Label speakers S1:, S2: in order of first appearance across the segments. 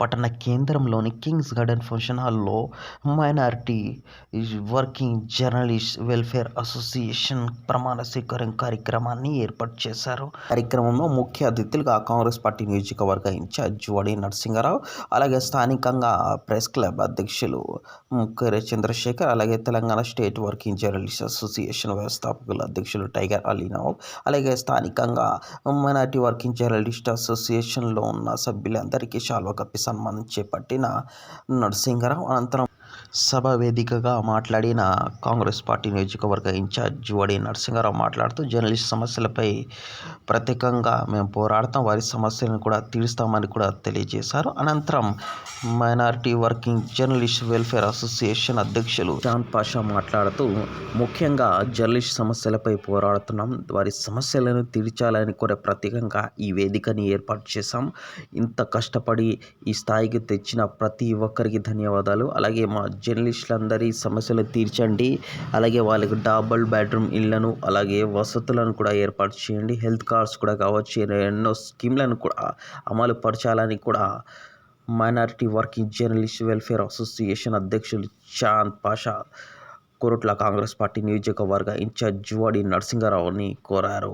S1: పట్టణ కేంద్రంలోని kings garden function హాల్లో minority working journalist welfare association ప్రమాణ స్వీకారం కార్యక్రమాన్ని ఏర్పాటు చేశారు. కార్యక్రమంలో ముఖ్య అతిథులుగా కాంగ్రెస్ పార్టీ నియోజకవర్గ ఇన్ఛార్జ్ జువాడి నరసింహారావు, అలాగే స్థానికంగా ప్రెస్ క్లబ్ అధ్యక్షులు ముక్కెర చంద్రశేఖర్, అలాగే Telangana state working journalist association వ్యవస్థాపకుల అధ్యక్షులు టైగర్ అలీనవ్, అలాగే స్థానికంగా మైనారిటీ వర్కింగ్ జర్నలిస్ట్ అసోసియేషన్లో ఉన్న సభ్యులందరికీ శాల్వా కప్పి సన్మానం చేపట్టిన నరసింహారావు అనంతరం సభ వేదికగా మాట్లాడిన కాంగ్రెస్ పార్టీ నియోజకవర్గ ఇన్ఛార్జ్ జువాడి నరసింహారావు మాట్లాడుతూ జర్నలిస్ట్ సమస్యలపై ప్రత్యేకంగా మేము పోరాడతాం, వారి సమస్యలను కూడా తీరుస్తామని కూడా తెలియజేశారు. అనంతరం minority working journalist welfare association అధ్యక్షులు జాన్ పాషా మాట్లాడుతూ ముఖ్యంగా జర్నలిస్ట్ సమస్యలపై పోరాడుతున్నాం, వారి సమస్యలను తీర్చాలని కూడా ప్రత్యేకంగా ఈ వేదికని ఏర్పాటు చేశాం. ఇంత కష్టపడి ఈ స్థాయికి తెచ్చిన ప్రతి ఒక్కరికి ధన్యవాదాలు. అలాగే మా జర్నలిస్టులందరి సమస్యలు తీర్చండి, అలాగే వాళ్ళకి డబుల్ బెడ్రూమ్ ఇళ్లను అలాగే వసతులను కూడా ఏర్పాటు చేయండి, హెల్త్ కార్డ్స్ కూడా కావచ్చు, ఎన్నో స్కీమ్లను కూడా అమలు పరచాలని కూడా minority working journalist welfare association అధ్యక్షులు చాంద్ పాషా కోరుట్ల కాంగ్రెస్ పార్టీ నియోజకవర్గ ఇన్ఛార్జ్ జువాడి నరసింహారావుని కోరారు.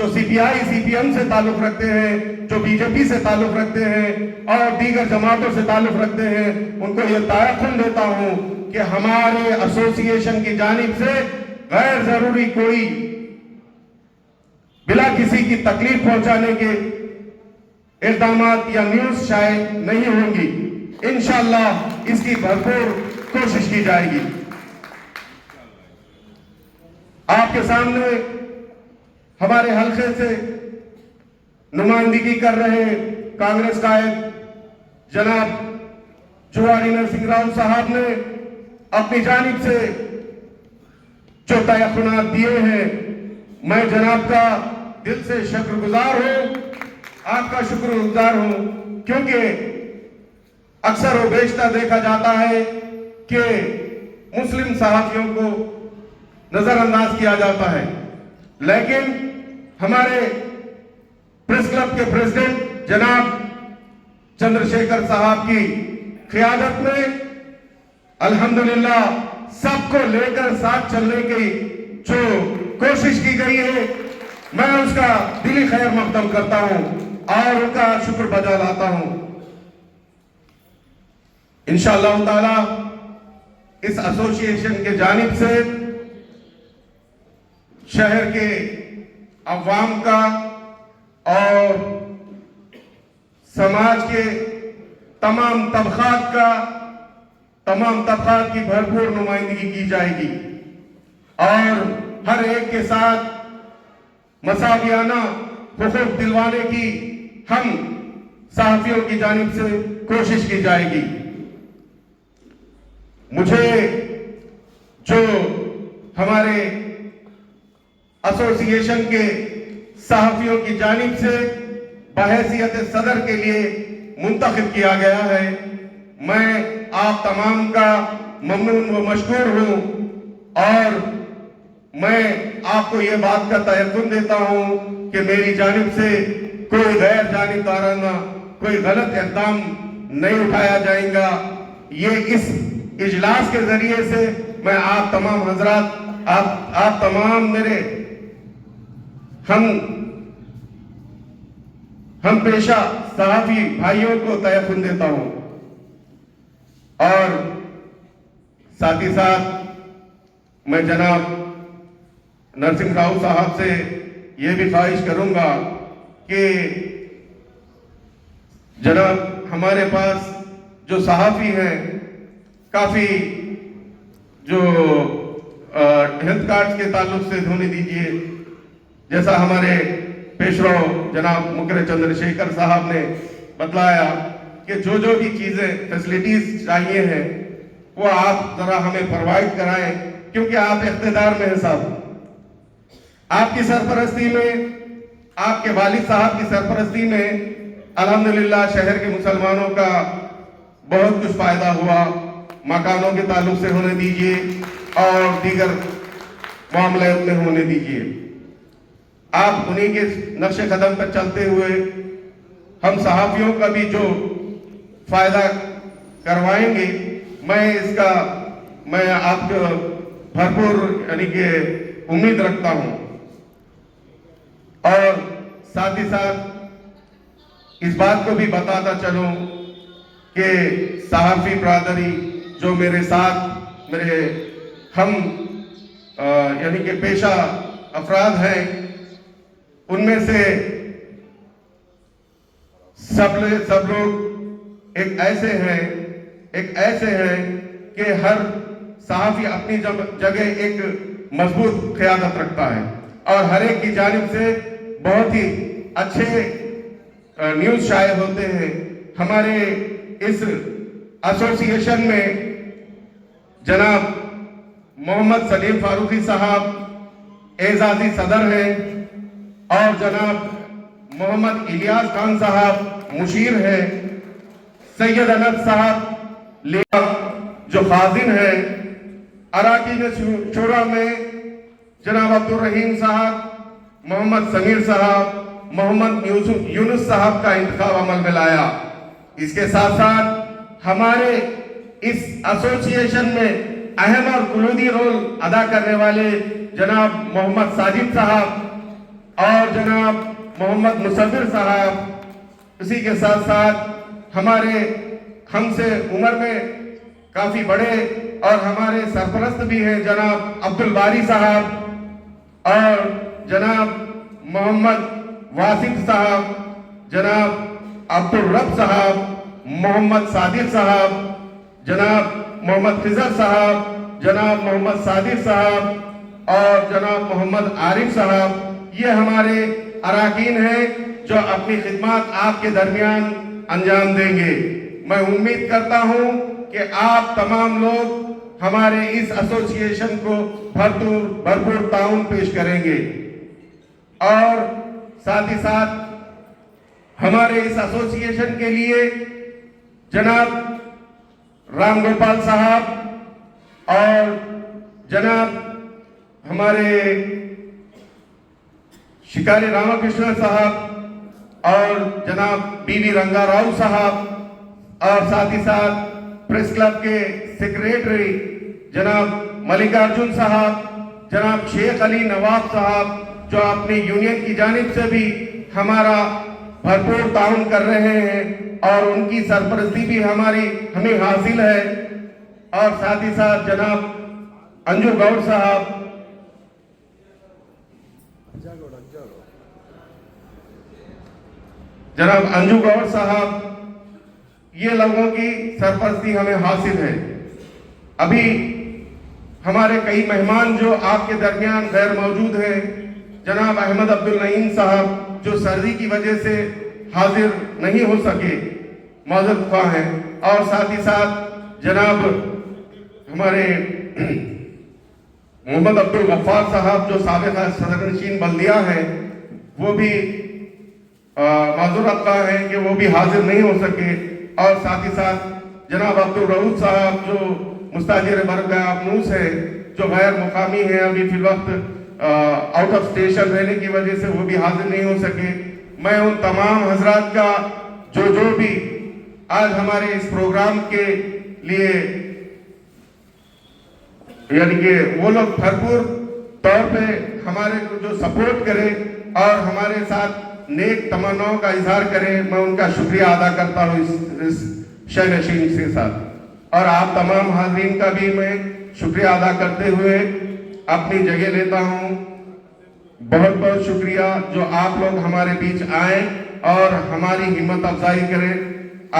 S2: جو CPI CPM سے تعلق رکھتے ہیں, جو BJP سے تعلق رکھتے ہیں اور دیگر جماعتوں سے تعلق رکھتے ہیں, ان کو یہ تیقن دیتا ہوں کہ ہمارے ایسوسی ایشن کی جانب سے غیر ضروری کوئی بلا کسی کی تکلیف پہنچانے کے اقدامات یا نیوز شائع نہیں ہوں گی. انشاءاللہ اس کی بھرپور کوشش کی جائے گی. آپ کے سامنے ہمارے حلقے سے نمائندگی کر رہے کانگریس قائد جناب جواہری نرسنگھ راؤ صاحب نے اپنی جانب سے جو تیقنات دیے ہیں, میں جناب کا دل سے شکر گزار ہوں, آپ کا شکر گزار ہوں, کیونکہ اکثر و بیشتر دیکھا جاتا ہے کہ مسلم صحافیوں کو نظر انداز کیا جاتا ہے, لیکن ہمارے پریس کلب کے پریزیڈنٹ جناب چندر شیکھر صاحب کی قیادت میں الحمدللہ سب کو لے کر ساتھ چلنے کی جو کوشش کی گئی ہے, میں اس کا دلی خیر مقدم کرتا ہوں اور ان کا شکر بجا لاتا ہوں. انشاءاللہ تعالی اس ایسوسی ایشن کے جانب سے شہر کے عوام کا اور سماج کے تمام طبقات کی بھرپور نمائندگی کی جائے گی اور ہر ایک کے ساتھ مساویانہ حقوق دلوانے کی ہم صحافیوں کی جانب سے کوشش کی جائے گی. مجھے جو ہمارے ایسوسی ایشن کے صحافیوں کی جانب سے بحیثیت صدر کے لیے منتخب کیا گیا ہے, میں آپ تمام کا ممنون و مشکور ہوں اور میں آپ کو یہ بات کا تیقن دیتا ہوں کہ میری جانب سے کوئی غیر جانبدارانہ کوئی غلط اقدام نہیں اٹھایا جائے گا. یہ اس اجلاس کے ذریعے سے میں آپ تمام حضرات, آپ تمام میرے ہم پیشہ صحافی بھائیوں کو تیقن دیتا ہوں اور ساتھ ہی ساتھ میں جناب نرسنگھ راؤ صاحب سے یہ بھی خواہش کروں گا کہ جناب ہمارے پاس جو صحافی ہیں کافی جو ہیلتھ کارڈز کے تعلق سے ہونے دیجئے, جیسا ہمارے پیشرو جناب مکر چندر شیکھر صاحب نے بتلایا کہ جو بھی چیزیں فیسلٹیز چاہیے ہیں وہ آپ ذرا ہمیں پرووائڈ کرائیں, کیونکہ آپ اقتدار میں ہیں صاحب. آپ کی سرپرستی میں, آپ کے والد صاحب کی سرپرستی میں الحمدللہ شہر کے مسلمانوں کا بہت کچھ فائدہ ہوا, مکانوں کے تعلق سے ہونے دیجئے اور دیگر معاملات میں ہونے دیجئے. آپ انہی کے نقش قدم پر چلتے ہوئے ہم صحافیوں کا بھی جو فائدہ کروائیں گے, میں آپ کو بھرپور یعنی کہ امید رکھتا ہوں. اور ساتھ ہی ساتھ اس بات کو بھی بتاتا چلوں کہ صحافی برادری جو میرے ساتھ میرے ہم یعنی کہ پیشہ افراد ہیں, ان میں سے سب لوگ ایک ایسے ہیں کہ ہر صحافی اپنی جگہ ایک مضبوط قیادت رکھتا ہے اور ہر ایک کی جانب سے بہت ہی اچھے نیوز شائع ہوتے ہیں. ہمارے اس ایسوسی ایشن میں جناب محمد سلیم فاروقی صاحب اعزازی صدر ہیں اور جناب محمد الیاس خان صاحب مشیر ہیں, سید انس صاحب جو خازن ہیں, اراکین شورا میں جناب عبدالرحیم صاحب, محمد سمیر صاحب, محمد یونس صاحب کا انتخاب عمل میں لایا. اس کے ساتھ ساتھ ہمارے اس ایسوسی ایشن میں اہم اور کلیدی رول ادا کرنے والے جناب محمد ساجد صاحب اور جناب محمد مصور صاحب، اسی کے ساتھ ساتھ ہمارے ہم سے عمر میں کافی بڑے اور ہمارے سرپرست بھی ہیں جناب عبد الباری صاحب اور جناب محمد واسف صاحب، جناب عبد الرب صاحب، محمد صادق صاحب، جناب محمد خضر صاحب، جناب محمد صادق صاحب اور جناب محمد عارف صاحب، یہ ہمارے اراکین ہیں جو اپنی خدمات آپ کے درمیان انجام دیں گے۔ میں امید کرتا ہوں کہ آپ تمام لوگ ہمارے اس ایسوسیشن کو بھرپور تعاون پیش کریں گے، اور ساتھ ہی ساتھ ہمارے اس ایسوسیشن کے لیے جناب رام گوپال صاحب اور جناب ہمارے شکاری راما کرشن صاحب اور جناب بی وی رنگا راؤ صاحب اور ساتھ ہی ساتھ پریس کلب کے سیکریٹری جناب ملکارجن صاحب، جناب شیخ علی نواب صاحب جو اپنی یونین کی جانب سے بھی ہمارا بھرپور تعاون کر رہے ہیں اور ان کی سرپرستی بھی ہمیں حاصل ہے، اور ساتھ ہی ساتھ جناب انجو گوڑ صاحب، جناب انجو گوڑ صاحب، یہ لوگوں کی سرپرستی ہمیں حاصل ہے۔ ابھی ہمارے کئی مہمان جو آپ کے درمیان غیر موجود ہیں، جناب احمد عبد النعیم صاحب جو سردی کی وجہ سے حاضر نہیں ہو سکے، معذرت خواہ ہیں، اور ساتھ ہی ساتھ جناب ہمارے محمد عبد الغفار صاحب جو سابق صدر نشین بلدیہ ہیں، وہ بھی معذرت خواہ ہیں کہ وہ بھی حاضر نہیں ہو سکے، اور ساتھ ہی ساتھ جناب عبد الرؤوف صاحب جو مستاجر برگاہ ابنوس ہے، جو غیر مقامی ہیں، ابھی فی الوقت آؤٹ آف اسٹیشن رہنے کی وجہ سے وہ بھی حاضر نہیں ہو سکے۔ میں ان تمام حضرات کا جو بھی آج ہمارے اس پروگرام کے لیے یعنی کہ وہ لوگ بھرپور طور پہ ہمارے کو جو سپورٹ کرے اور ہمارے ساتھ نیک تمناؤں کا اظہار کرے، میں ان کا شکریہ ادا کرتا ہوں اس شہ نشین کے ساتھ، اور آپ تمام حاضرین کا بھی میں شکریہ ادا کرتے ہوئے اپنی جگہ لیتا ہوں۔ بہت بہت شکریہ جو آپ لوگ ہمارے بیچ آئیں اور ہماری ہمت افزائی کریں۔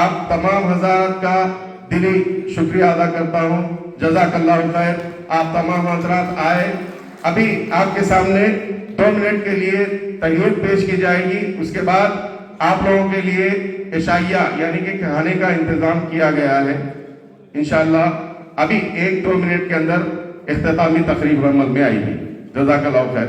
S2: آپ تمام حضرات کا دلی شکریہ ادا کرتا ہوں۔ جزاک اللہ خیر۔ آپ تمام حضرات آئے۔ ابھی آپ کے سامنے 2 منٹ کے لیے تحیت پیش کی جائے گی، اس کے بعد آپ لوگوں کے لیے عشائیہ یعنی کہ کھانے کا انتظام کیا گیا ہے۔ انشاءاللہ ابھی 1-2 منٹ کے اندر اختتامی تقریب عمل میں آئے گی۔ جزاک اللہ خیر۔